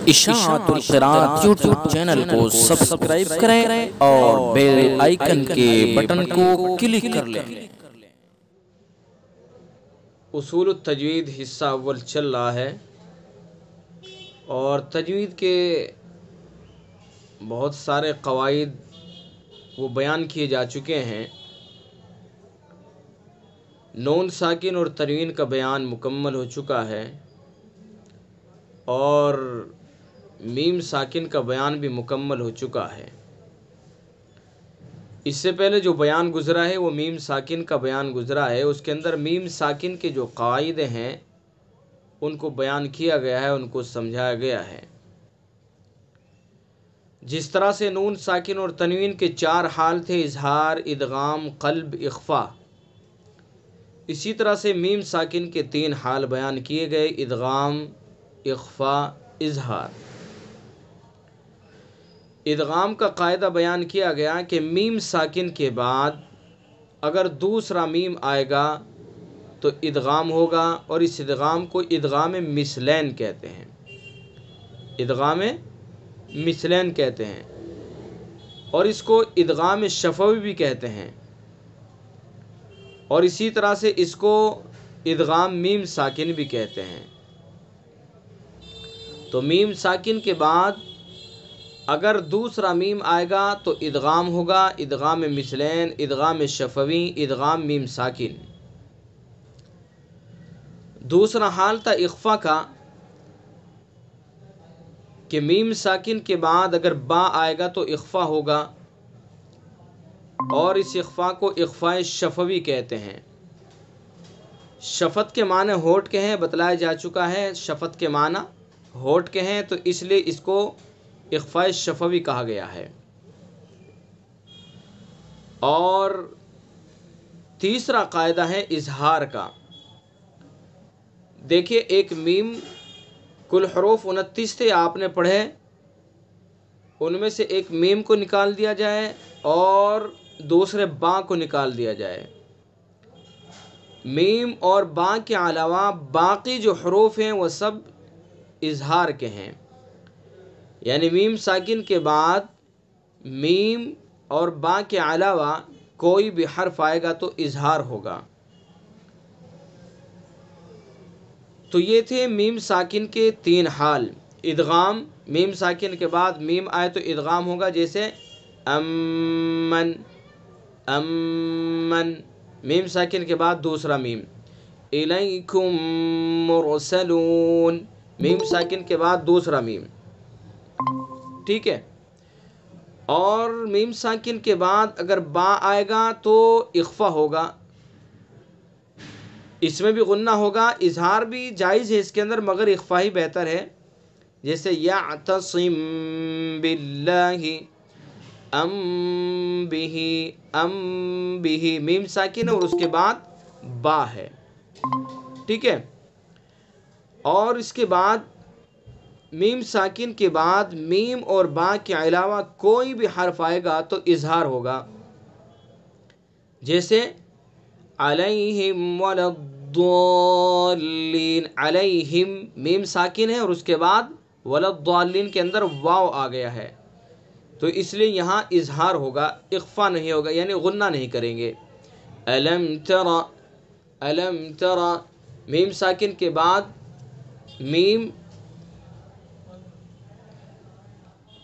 اشاعت القراءت YouTube channel کو subscribe کریں اور بیل آئیکن کے بٹن کو کلک کر لیں۔ اصول التجوید حصہ اول چل رہا ہے اور تجوید کے بہت سارے قواعد وہ بیان کیے جا چکے ہیں۔ نون ساکن اور تنوین کا بیان مکمل ہو چکا ہے اور میم ساکن کا بیان بھی مکمل ہو چکا ہے۔ اس سے پہلے جو بیان گزرا ہے وہ میم ساکن کا بیان گزرا ہے، اس کے اندر میم ساکن کے جو قاعدے ہیں ان کو بیان کیا گیا ہے، ان کو سمجھایا گیا ہے۔ جس طرح سے نون ساکن اور تنوین کے 4 حال تھے، اظہار، ادغام، قلب، اخفا، اسی طرح سے میم ساکن کے 3 حال بیان کیے گئے، ادغام، اخفا، اظہار۔ ادغام کا قاعدہ بیان کیا گیا کہ میم ساکن کے بعد اگر دوسرا میم آئے گا تو ادغام ہوگا، اور اس ادغام کو ادغام مثلین کہتے ہیں۔ ادغام مثلین کہتے ہیں اور اس کو ادغام شفوی بھی کہتے ہیں، اور اسی طرح سے اس کو ادغام میم ساکن بھی کہتے ہیں۔ تو میم ساکن کے بعد اگر دوسرا میم آئے گا تو ادغام ہوگا، ادغام مثلین، ادغام شفوی، ادغام میم ساکن۔ دوسرا حال تھا اخفا کا کہ میم ساکن کے بعد اگر با آئے گا تو اخفا ہوگا، اور اس اخفا کو اخفاء شفوی کہتے ہیں۔ شفت کے معنی ہونٹ کے ہیں، بتلایا جا چکا ہے، شفت کے معنی ہونٹ کے ہیں، تو اس لیے اس کو اخفاء شفوی کہا گیا ہے۔ اور تیسرا قاعدہ ہے اظہار کا۔ دیکھیے ایک میم، کل حروف 29 تھے آپ نے پڑھے، ان میں سے ایک میم کو نکال دیا جائے اور دوسرے با کو نکال دیا جائے۔ میم اور با کے علاوہ باقی جو حروف ہیں وہ سب اظہار کے ہیں، یعنی میم ساکن کے بعد میم اور با کے علاوہ کوئی بھی حرف آئے گا تو اظہار ہوگا۔ تو یہ تھے میم ساکن کے 3 حال۔ ادغام، میم ساکن کے بعد میم آئے تو ادغام ہوگا، جیسے امن، امن، میم ساکن کے بعد دوسرا میم۔ الیکم مرسلون، میم ساکن کے بعد دوسرا میم، ٹھیک ہے۔ اور میم ساکن کے بعد اگر با آئے گا تو اخفا ہوگا، اس میں بھی غنہ ہوگا، اظہار بھی جائز ہے اس کے اندر، مگر اخفا ہی بہتر ہے، جیسے یعتصم باللہ، ام بہ، ام بہ، میم ساکن ہے اور اس کے بعد با ہے، ٹھیک ہے۔ اور اس کے بعد میم ساکن کے بعد میم اور با کے علاوہ کوئی بھی حرف آئے گا تو اظہار ہوگا، جیسے علیہم ولا الضالین، علیہم میم ساکن ہے اور اس کے بعد ولا الضالین کے اندر واو آ گیا ہے، تو اس لیے یہاں اظہار ہوگا، اخفا نہیں ہوگا، یعنی غنہ نہیں کریں گے۔ الم تر، الم تر، میم ساکن کے بعد میم،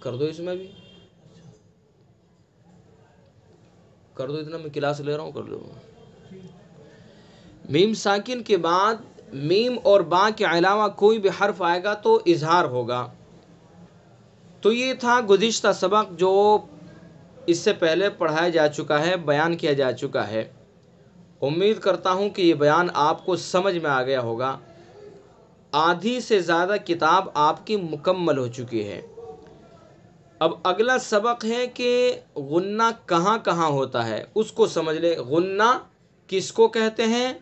کر دو اس میں بھی، کر دو، اتنا میں کلاس لے رہا ہوں، کر لو۔ میم ساکن کے بعد میم اور با کے علاوہ کوئی بھی حرف آئے گا تو اظہار ہوگا۔ تو یہ تھا گزشتہ سبق جو اس سے پہلے پڑھایا جا چکا ہے، بیان کیا جا چکا ہے۔ امید کرتا ہوں کہ یہ بیان آپ کو سمجھ میں آ گیا ہوگا۔ آدھی سے زیادہ کتاب آپ کی مکمل ہو چکی ہے۔ اب اگلا سبق ہے کہ غنہ کہاں کہاں ہوتا ہے، اس کو سمجھ لے۔ غنہ کس کو کہتے ہیں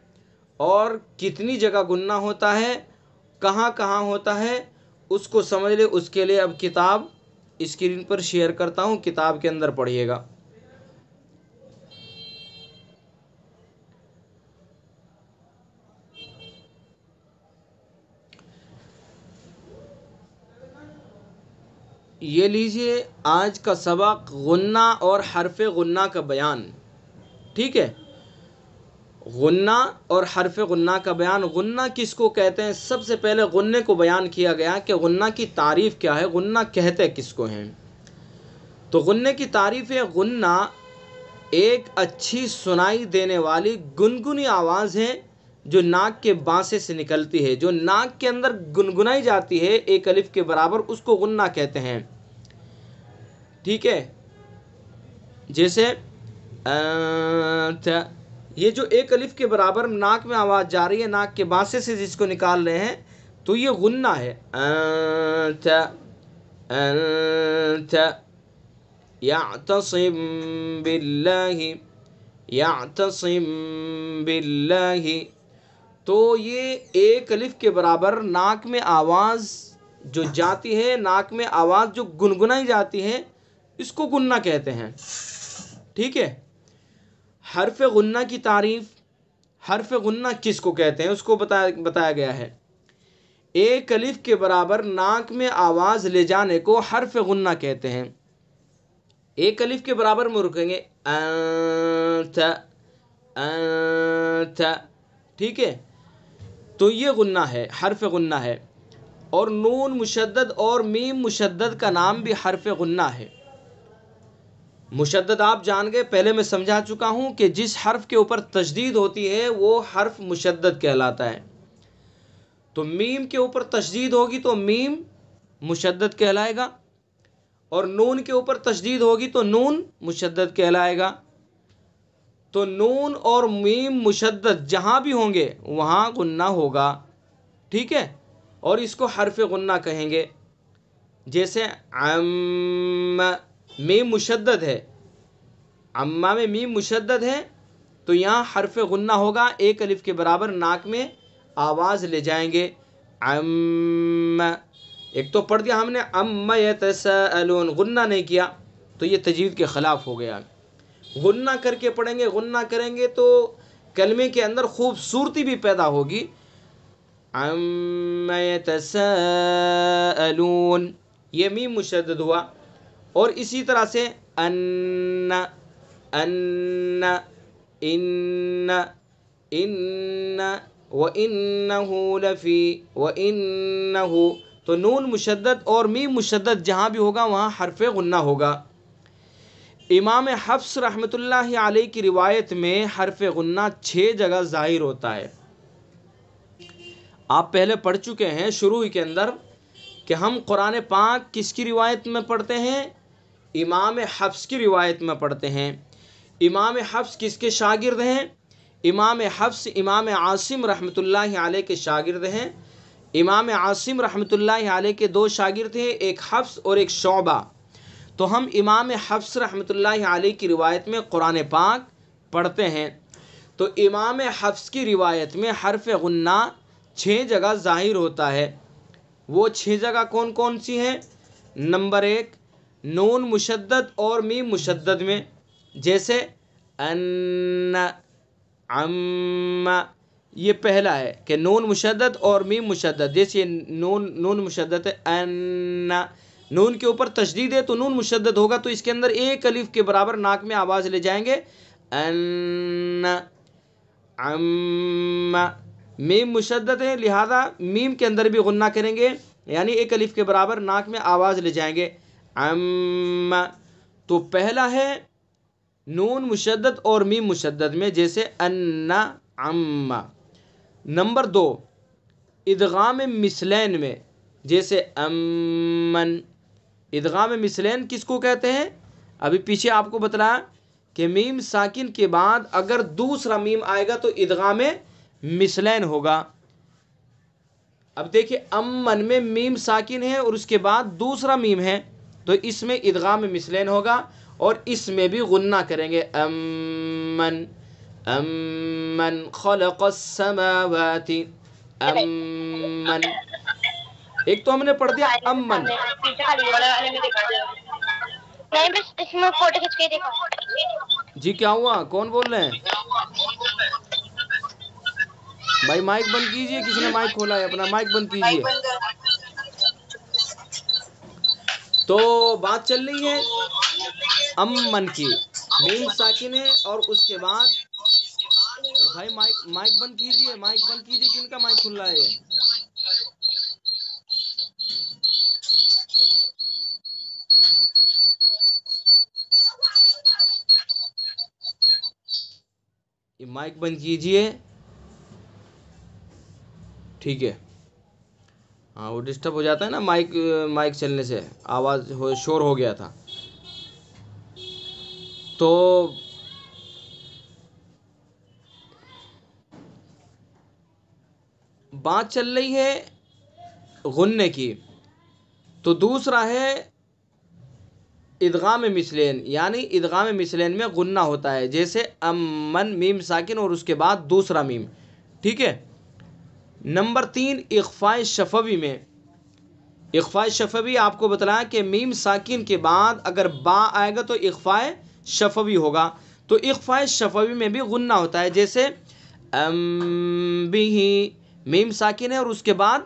اور کتنی جگہ غنہ ہوتا ہے، کہاں کہاں ہوتا ہے، اس کو سمجھ لے۔ اس کے لیے اب کتاب اسکرین پر شیئر کرتا ہوں، کتاب کے اندر پڑھیے گا۔ یہ لیجئے آج کا سبق غنہ اور حرف غنہ کا بیان. ٹھیک ہے، غنہ اور حرف غنہ کا بیان. غنہ کس کو کہتے ہیں؟ سب سے پہلے غنے کو بیان کیا گیا کہ غنہ کی تعریف کیا ہے، غنہ کہتے کس کو ہیں. تو غنے کی تعریف ہے، غنہ ایک اچھی سنائی دینے والی گنگنی آواز ہے جو ناک کے بانسے سے نکلتی ہے، جو ناک کے اندر گنگنائی جاتی ہے ایک الف کے برابر، اس کو غنہ کہتے ہیں. ٹھیک ہے، جیسے یہ جو ایک الف کے برابر ناک میں آواز جا رہی ہے، ناک کے بانسے سے جس کو نکال رہے ہیں، تو یہ غنہ ہے. انت یعتصم باللہ، یعتصم باللہ. تو یہ ایک الف کے برابر ناک میں آواز جو جاتی ہے، ناک میں آواز جو گنگنائی جاتی ہے، اس کو غنہ کہتے ہیں. ٹھیک ہے، حرف غنہ کی تعریف. حرف غنہ کس کو کہتے ہیں اس کو بتایا گیا ہے. ایک الف کے برابر ناک میں آواز لے جانے کو حرف غنہ کہتے ہیں. ایک الف کے برابر میں رکیں گے، انت، انت. ٹھیک ہے، تو یہ غنہ ہے، حرف غنہ ہے. اور نون مشدد اور میم مشدد کا نام بھی حرف غنہ ہے. مشدد آپ جان گئے، پہلے میں سمجھا چکا ہوں کہ جس حرف کے اوپر تشدید ہوتی ہے وہ حرف مشدد کہلاتا ہے. تو میم کے اوپر تشدید ہوگی تو میم مشدد کہلائے گا، اور نون کے اوپر تشدید ہوگی تو نون مشدد کہلائے گا. تو نون اور میم مشدد جہاں بھی ہوں گے وہاں غنہ ہوگا. ٹھیک ہے، اور اس کو حرف غنہ کہیں گے. جیسے عم، میم مشدد ہے، عمہ میں میم مشدد ہے، تو یہاں حرف غنہ ہوگا، ایک الف کے برابر ناک میں آواز لے جائیں گے. عم، ایک تو پڑھ دیا ہم نے عم یتساءلون، غنہ نہیں کیا تو یہ تجوید کے خلاف ہو گیا. غنہ کر کے پڑھیں گے، غنہ کریں گے تو کلمے کے اندر خوبصورتی بھی پیدا ہوگی. عم یتساءلون، یہ میم مشدد ہوا. اور اسی طرح سے ان، ان، ان، ان، وَإِنَّهُ لَفِي، وَإِنَّهُ. تو نون مشدد اور میم مشدد جہاں بھی ہوگا وہاں حرف غنہ ہوگا. امام حفص رحمۃ اللہ علیہ کی روایت میں حرف غنہ 6 جگہ ظاہر ہوتا ہے. آپ پہلے پڑھ چکے ہیں شروع کے اندر کہ ہم قرآن پاک کس کی روایت میں پڑھتے ہیں؟ امام حفص کی روایت میں پڑھتے ہیں. امام حفص کس کے شاگرد ہیں؟ امام حفص امام عاصم رحمۃ اللہ علیہ کے شاگرد ہیں. امام عاصم رحمۃ اللہ علیہ کے 2 شاگرد ہیں، ایک حفص اور ایک شعبہ. تو ہم امام حفص رحمۃ اللہ علیہ کی روایت میں قرآن پاک پڑھتے ہیں. تو امام حفص کی روایت میں حرف غنہ 6 جگہ ظاہر ہوتا ہے. وہ 6 جگہ کون کون سی ہیں؟ نمبر 1 نون مشدد اور میم مشدد میں، جیسے ان، عم. یہ پہلا ہے کہ نون مشدد اور میم مشدد. جیسے نون مشدد ہے، ان، نون کے اوپر تشدید ہے تو نون مشدد ہوگا، تو اس کے اندر ایک الف کے برابر ناک میں آواز لے جائیں گے، ان، عم. میم مشدد ہے لہذا میم کے اندر بھی غنہ کریں گے، یعنی ایک الف کے برابر ناک میں آواز لے جائیں گے، عم. تو پہلا ہے نون مشدد اور میم مشدد میں، جیسے ان، عم. نمبر 2 ادغام مثلین میں، جیسے امن. ادغام مثلین کس کو کہتے ہیں؟ ابھی پیچھے آپ کو بتلایا کہ میم ساکن کے بعد اگر دوسرا میم آئے گا تو ادغام مثلین ہوگا. اب دیکھیں امن میں میم ساکن ہے اور اس کے بعد دوسرا میم ہے، تو اس میں ادغام مثلین ہوگا، اور اس میں بھی غنہ کریں گے، امن، امن خلق السماوات، امن. ایک تو ہم نے پڑھ دیا امن. جی کیا ہوا، کون بول رہے ہیں؟ بھائی مائک بند کیجئے، کسی نے مائک کھولا ہے، اپنا مائک بند کیجئے. تو بات چل رہی ہے امن کی، میم ساکن ہے اور اس کے بعد بھائی مائک بند کیجئے، مائک بند کیجئے، کن کا مائک کھل رہا ہے؟ یہ مائک بند کیجئے، ٹھیک ہے؟ ہاں وہ ڈسٹرب ہو جاتا ہے نا، مائک چلنے سے آواز شور ہو گیا تھا. تو بات چل رہی ہے غننے کی. تو دوسرا ہے ادغام مثلین، یعنی ادغام مثلین میں غنہ ہوتا ہے، جیسے امن میم ساکن اور اس کے بعد دوسرا میم، ٹھیک ہے. نمبر 3 اخفاء شفوی میں. اخفاء شفوی آپ کو بتلایا کہ میم ساکن کے بعد اگر با آئے گا تو اخفاء شفوی ہوگا. تو اخفاء شفوی میں بھی غنہ ہوتا ہے، جیسے بھی میم ساکن ہے اور اس کے بعد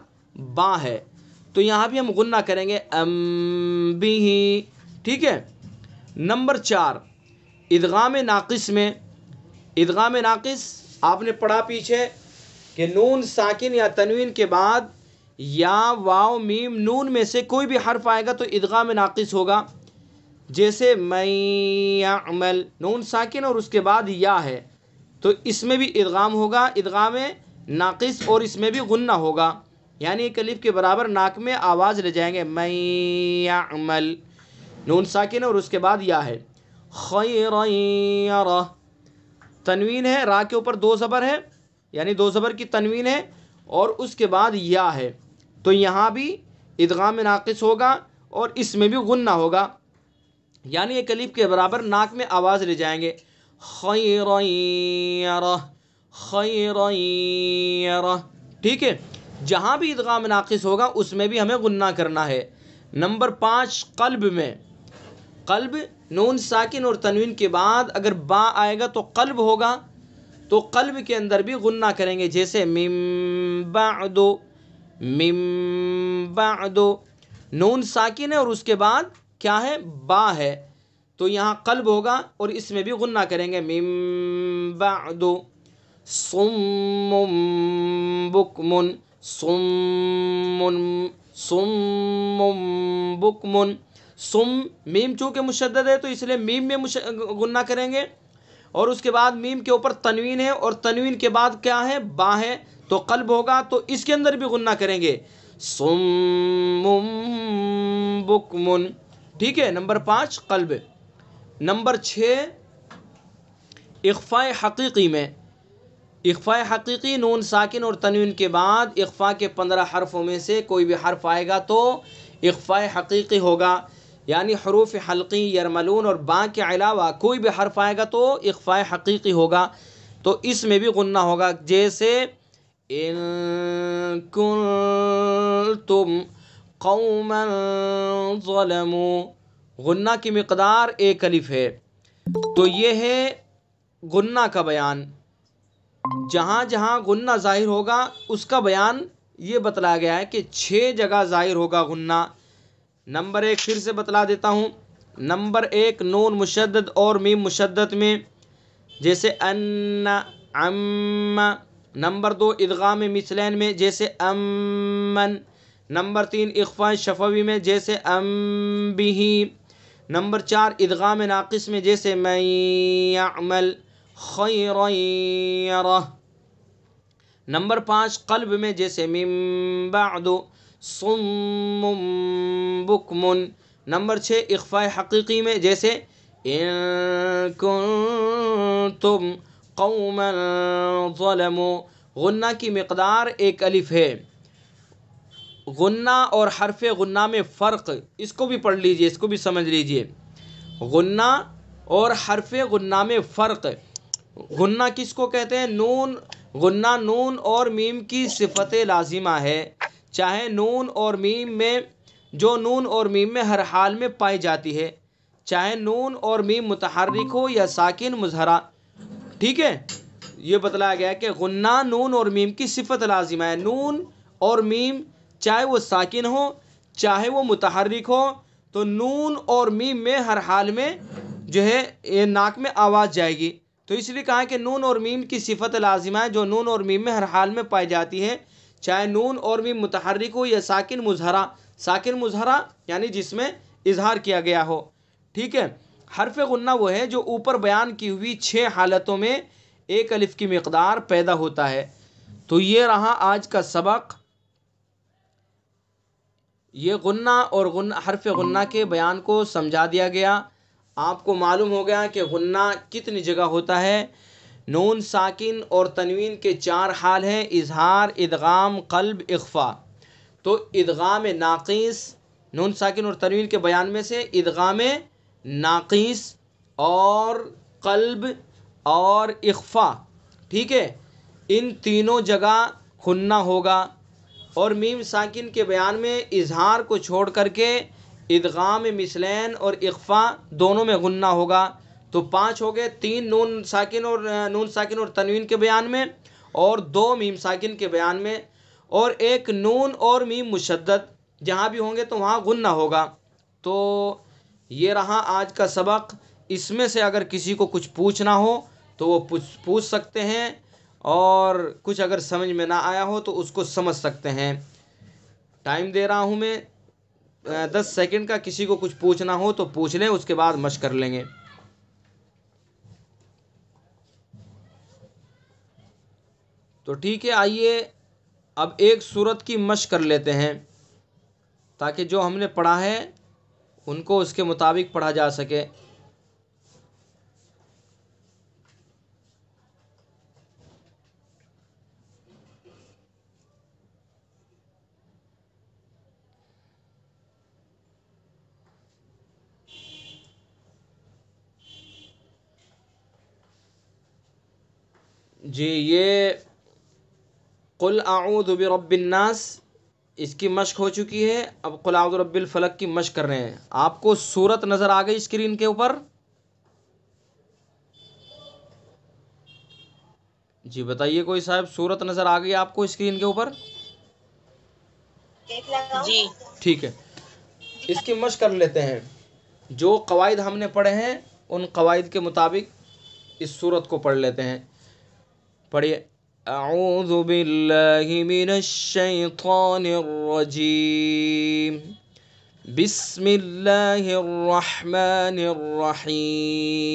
با ہے، تو یہاں بھی ہم غنہ کریں گے بھی، ٹھیک ہے. نمبر 4 ادغام ناقص میں. ادغام ناقص آپ نے پڑھا پیچھے کہ نون ساکن یا تنوین کے بعد یا واو میم نون میں سے کوئی بھی حرف آئے گا تو ادغام ناقص ہوگا. جیسے من یعمل، نون ساکن اور اس کے بعد یا ہے، تو اس میں بھی ادغام ہوگا، ادغام ناقص، اور اس میں بھی غنہ ہوگا، یعنی ایک الف کے برابر ناک میں آواز لے جائیں گے. من یعمل، نون ساکن اور اس کے بعد یا ہے. خیرا یرہ، تنوین ہے، را کے اوپر 2 زبر ہے، یعنی 2 زبر کی تنوین ہے اور اس کے بعد یا ہے، تو یہاں بھی ادغام ناقص ہوگا اور اس میں بھی غنہ ہوگا، یعنی ایک الف کے برابر ناک میں آواز لے جائیں گے. خیرا یرہ، خیرا یرہ، ٹھیک ہے. جہاں بھی ادغام ناقص ہوگا اس میں بھی ہمیں غنہ کرنا ہے. نمبر 5 قلب میں. قلب نون ساکن اور تنوین کے بعد اگر با آئے گا تو قلب ہوگا، تو قلب کے اندر بھی غنہ کریں گے، جیسے من بعد، من بعد، نون ساکن ہے اور اس کے بعد کیا ہے؟ با ہے، تو یہاں قلب ہوگا اور اس میں بھی غنہ کریں گے. من بعد صم بکم، صم، صم بکم. صم میم چونکہ مشدد ہے تو اس لیے میم میں غنہ کریں گے، اور اس کے بعد میم کے اوپر تنوین ہے اور تنوین کے بعد کیا ہے؟ با ہے، تو قلب ہوگا، تو اس کے اندر بھی غنہ کریں گے. صم بکم، ٹھیک ہے. نمبر 5 قلب. نمبر 6 اخفاء حقیقی میں. اخفاء حقیقی نون ساکن اور تنوین کے بعد اخفاء کے 15 حرفوں میں سے کوئی بھی حرف آئے گا تو اخفاء حقیقی ہوگا، یعنی حروف حلقی، یرملون اور با کے علاوہ کوئی بھی حرف آئے گا تو اخفاء حقیقی ہوگا، تو اس میں بھی غنہ ہوگا. جیسے ان کنتم قوما ظلموا، غنہ کی مقدار 1 الف ہے. تو یہ ہے غنہ کا بیان. جہاں جہاں غنہ ظاہر ہوگا اس کا بیان یہ بتلایا گیا ہے کہ 6 جگہ ظاہر ہوگا غنہ. نمبر 1 پھر سے بتلا دیتا ہوں. نمبر 1 نون مشدد اور میم مشدد میں، جیسے ان، عم. نمبر 2 ادغام مثلین میں، جیسے امن. نمبر 3 اخفاء شفوی میں، جیسے ام بھی. نمبر 4 ادغام ناقص میں، جیسے من یعمل خیرا یرہ. نمبر 5 قلب میں، جیسے من بعد صم بکم. نمبر 6 اخفاء حقیقی میں، جیسے ان کنتم قوما ظلموا. غنہ کی مقدار 1 الف ہے. غنہ اور حرف غنہ میں فرق، اس کو بھی پڑھ لیجئے، اس کو بھی سمجھ لیجئے. غنہ اور حرف غنہ میں فرق. غنہ کس کو کہتے ہیں؟ نون، غنہ نون اور میم کی صفت لازمہ ہے، چاہے نون اور میم میں، جو نون اور میم میں ہر حال میں پائی جاتی ہے، چاہے نون اور میم متحرک ہو یا ساکن مظہرہ، ٹھیک ہے. یہ بتلایا گیا ہے کہ غنہ نون اور میم کی صفت لازمہ ہے. نون اور میم چاہے وہ ساکن ہو چاہے وہ متحرک ہو، تو نون اور میم میں ہر حال میں جو ہے یہ ناک میں آواز جائے گی. تو اس لیے کہا کہ نون اور میم کی صفت لازمہ ہے جو نون اور میم میں ہر حال میں پائی جاتی ہے، چاہے نون اور میم متحرک ہو یا ساکن مظہرہ. ساکن مظہرہ یعنی جس میں اظہار کیا گیا ہو. ٹھیک ہے. حرف غنہ وہ ہے جو اوپر بیان کی ہوئی 6 حالتوں میں ایک الف کی مقدار پیدا ہوتا ہے. تو یہ رہا آج کا سبق. یہ غنہ اور حرف غنہ کے بیان کو سمجھا دیا گیا. آپ کو معلوم ہو گیا کہ غنہ کتنی جگہ ہوتا ہے. نون ساکن اور تنوین کے 4 حال ہیں: اظہار، ادغام، قلب، اخفا. تو ادغام ناقص، نون ساکن اور تنوین کے بیان میں سے ادغام ناقص اور قلب اور اخفا، ٹھیک ہے، ان تینوں جگہ غنہ ہوگا. اور میم ساکن کے بیان میں اظہار کو چھوڑ کر کے ادغام مثلین اور اخفا دونوں میں غنہ ہوگا. تو 5 ہو گئے، 3 نون ساکن اور تنوین کے بیان میں اور 2 میم ساکن کے بیان میں، اور ایک نون اور میم مشدد جہاں بھی ہوں گے تو وہاں غنہ ہوگا. تو یہ رہا آج کا سبق. اس میں سے اگر کسی کو کچھ پوچھنا ہو تو وہ پوچھ سکتے ہیں، اور کچھ اگر سمجھ میں نہ آیا ہو تو اس کو سمجھ سکتے ہیں. ٹائم دے رہا ہوں میں 10 سیکنڈ کا. کسی کو کچھ پوچھنا ہو تو پوچھ لیں، اس کے بعد مشق کر لیں گے. تو ٹھیک ہے، آئیے اب ایک سورت کی مشق کر لیتے ہیں تاکہ جو ہم نے پڑھا ہے ان کو اس کے مطابق پڑھا جا سکے. جی، یہ قل اعوذ برب الناس اس کی مشق ہو چکی ہے. اب قل اعوذ برب الفلق کی مشق کر رہے ہیں. آپ کو سورت نظر آ گئی اسکرین کے اوپر؟ جی بتائیے کوئی صاحب، سورت نظر آ گئی آپ کو اسکرین کے اوپر؟ جی ٹھیک ہے، اس کی مشق کر لیتے ہیں. جو قواعد ہم نے پڑھے ہیں ان قواعد کے مطابق اس سورت کو پڑھ لیتے ہیں. پڑھیے. اعوذ باللہ من الشیطان الرجیم، بسم اللہ الرحمن الرحیم.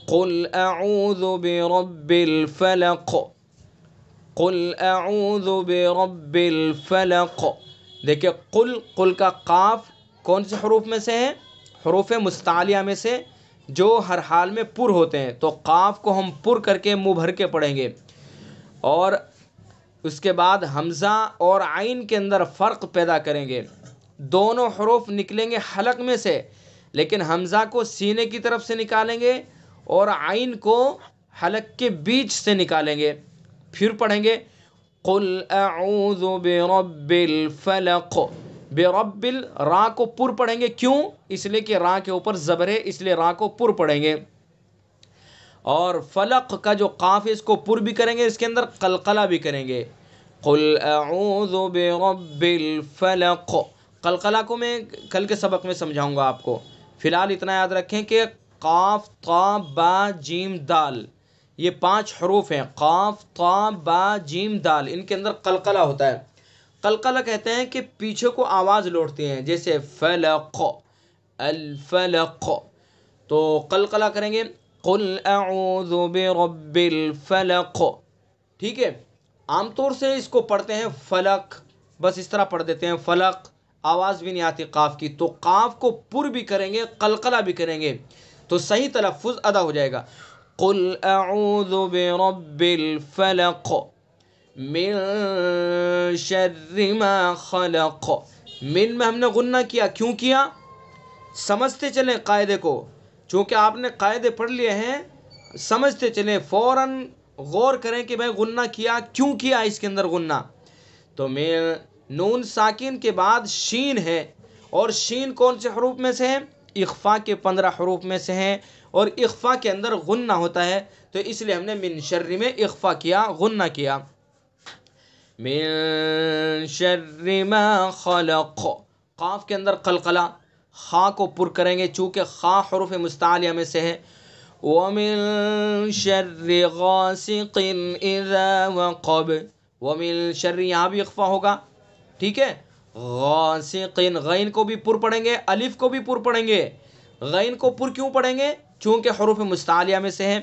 قل اعوذ برب الفلق. قل اعوذ برب الفلق. دیکھیں قل کا قاف کون سے حروف میں سے ہے؟ حروف مستعلیہ میں سے جو ہر حال میں پر ہوتے ہیں. تو قاف کو ہم پر کر کے منہ بھر کے پڑھیں گے، اور اس کے بعد حمزہ اور عین کے اندر فرق پیدا کریں گے. دونوں حروف نکلیں گے حلق میں سے، لیکن حمزہ کو سینے کی طرف سے نکالیں گے اور عین کو حلق کے بیچ سے نکالیں گے. پھر پڑھیں گے قل اعوذ برب الفلق. برب را کو پر پڑھیں گے. کیوں؟ اس لیے کہ را کے اوپر زبر ہے، اس لیے را کو پر پڑھیں گے. اور فلق کا جو قاف ہے اس کو پر بھی کریں گے، اس کے اندر قلقلہ بھی کریں گے. قل اعوذ برب الفلق. قلقلہ کو میں کل کے سبق میں سمجھاؤں گا آپ کو. فی الحال اتنا یاد رکھیں کہ قاف طا با جیم دال یہ 5 حروف ہیں. قاف طا با جیم دال، ان کے اندر قلقلہ ہوتا ہے. قلقلہ کہتے ہیں کہ پیچھے کو آواز لوٹتے ہیں، جیسے فلق، الفلق. تو قلقلہ کریں گے قل اعوذ برب الفلق. ٹھیک ہے. عام طور سے اس کو پڑھتے ہیں فلق، بس اس طرح پڑھ دیتے ہیں فلق، آواز بھی نہیں آتی قاف کی. تو قاف کو پر بھی کریں گے، قلقلہ بھی کریں گے، تو صحیح تلفظ ادا ہو جائے گا. قل اعوذ برب الفلق من شر ما خلق. من میں ہم نے غنہ کیا. کیوں کیا؟ سمجھتے چلیں قاعدے کو. چونکہ آپ نے قاعدے پڑھ لیے ہیں، سمجھتے چلیں، فوراً غور کریں کہ بھائی غنہ کیا کیوں کیا اس کے اندر غنہ. تو میں نون ساکن کے بعد شین ہے، اور شین کون سے حروف میں سے ہے؟ اخفا کے 15 حروف میں سے ہیں، اور اخفا کے اندر غنہ ہوتا ہے. تو اس لیے ہم نے من شر میں اخفا کیا، غنہ کیا. من شر ما خلق. قاف کے اندر قلقلہ، خا کو پر کریں گے چونکہ خا حروف مستعلیہ میں سے ہے. وَمِن شَرِّ غَاسِقٍ إِذَا وَقَبَ، وَمِن شَرِّ یہاں بھی اخفا ہوگا، ٹھیک ہے. غاسقٍ، غین کو بھی پر پڑھیں گے، الف کو بھی پر پڑھیں گے. غین کو پر کیوں پڑھیں گے؟ چونکہ حروف مستعلیہ میں سے ہے.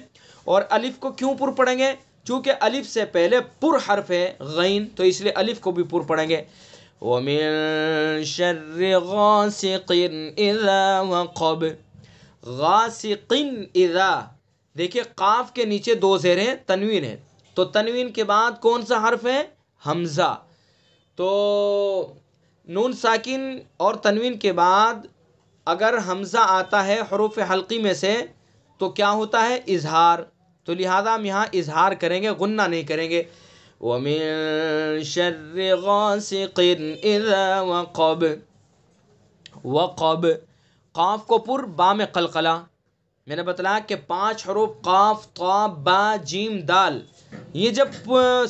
اور الف کو کیوں پر پڑھیں گے؟ چونکہ الف سے پہلے پر حرف ہے غین، تو اس لیے الف کو بھی پر پڑھیں گے. وَمِن شَرِّ غَاسِقٍ إِذَا وَقَبَ. غاسقٍ اذا، دیکھیں قاف کے نیچے دو زیر ہیں، تنوین ہے، تو تنوین کے بعد کون سا حرف ہے؟ حمزہ. تو نون ساکن اور تنوین کے بعد اگر حمزہ آتا ہے حروف حلقی میں سے تو کیا ہوتا ہے؟ اظہار. تو لہذا ہم یہاں اظہار کریں گے، غنہ نہیں کریں گے. وَمِن شَرِّ غَاسِقٍ إِذَا وَقَبَ. وقب، قاف کو پر، با میں قلقلہ. میں نے بتلایا کہ 5 حروف قاف، طا، با، جیم، دال، یہ جب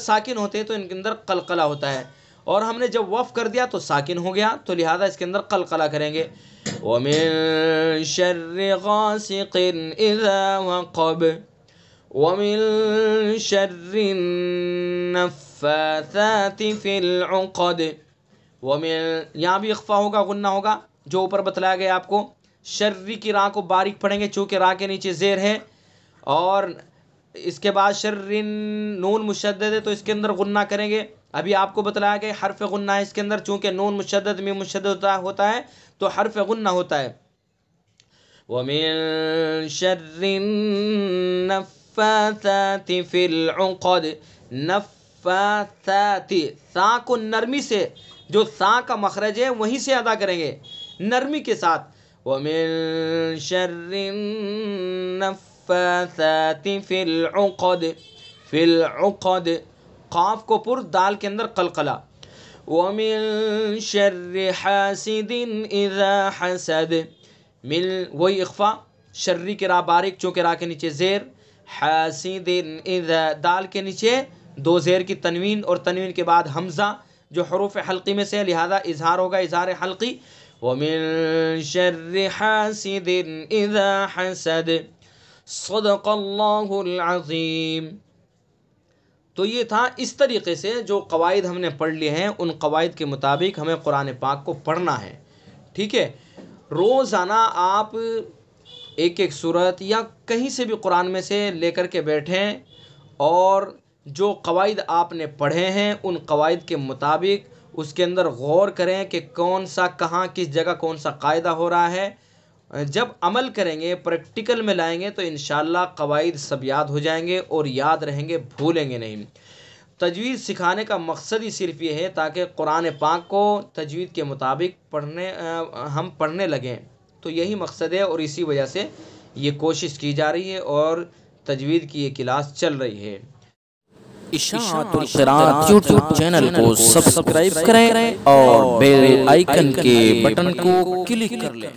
ساکن ہوتے ہیں تو ان کے اندر قلقلہ ہوتا ہے، اور ہم نے جب وقف کر دیا تو ساکن ہو گیا، تو لہذا اس کے اندر قلقلہ کریں گے. وَمِن شَرِّ غَاسِقٍ إِذَا وَقَبَ. وَمِن شَرِّ النَّفَّاثَاتِ فِي الْعُقَدِ. وَمِن، یہاں بھی اخفا ہوگا، غنہ ہوگا، جو اوپر بتلایا گیا آپ کو. شرری کی راہ کو باریک پڑھیں گے چونکہ راہ کے نیچے زیر ہے، اور اس کے بعد شرن نون مشدد ہے تو اس کے اندر غنہ کریں گے. ابھی آپ کو بتلایا گیا حرف غنہ ہے اس کے اندر، چونکہ نون مشدد میں مشدد ہوتا ہے تو حرف غنہ ہوتا ہے. وَمِن شَرِّ النَّفَّاثَاتِ فِي الْعُقَدِ. نفاثات، سا کو نرمی سے، جو سا کا مخرج ہے وہیں سے ادا کریں گے نرمی کے ساتھ. وَمِن شَرِّ النَّفَّاثَاتِ فِي الْعُقَدِ. فِي الْعُقَدِ، قاف کو پر، دال کے اندر قلقلہ. وَمِن شَرِّ حَاسِدٍ إِذَا حَسَدَ. من، وہی اخفا، شرری کی راہ باریک چونکہ راہ کے نیچے زیر. حاسد اذا، دال کے نیچے دو زیر کی تنوین، اور تنوین کے بعد حمزہ جو حروف حلقی میں سے ہے، لہذا اظہار ہوگا، اظہار حلقی. وَمِن شَرِّ حَاسِدٍ إِذَا حَسَدَ. صدق اللہ العظیم. تو یہ تھا، اس طریقے سے جو قواعد ہم نے پڑھ لیے ہیں ان قواعد کے مطابق ہمیں قرآن پاک کو پڑھنا ہے. ٹھیک ہے، روزانہ آپ ایک ایک سورت یا کہیں سے بھی قرآن میں سے لے کر کے بیٹھیں، اور جو قواعد آپ نے پڑھے ہیں ان قواعد کے مطابق اس کے اندر غور کریں کہ کون سا، کہاں، کس جگہ کون سا قاعدہ ہو رہا ہے. جب عمل کریں گے، پریکٹیکل میں لائیں گے تو انشاءاللہ قواعد سب یاد ہو جائیں گے اور یاد رہیں گے، بھولیں گے نہیں. تجوید سکھانے کا مقصد ہی صرف یہ ہے تاکہ قرآن پاک کو تجوید کے مطابق ہم پڑھنے لگیں. تو یہی مقصد ہے، اور اسی وجہ سے یہ کوشش کی جا رہی ہے اور تجوید کی یہ کلاس چل رہی ہے. اشاعت القراءت یوٹیوب چینل کو سبسکرائب کریں اور بیل آئیکن کے بٹن کو کلک کر لیں.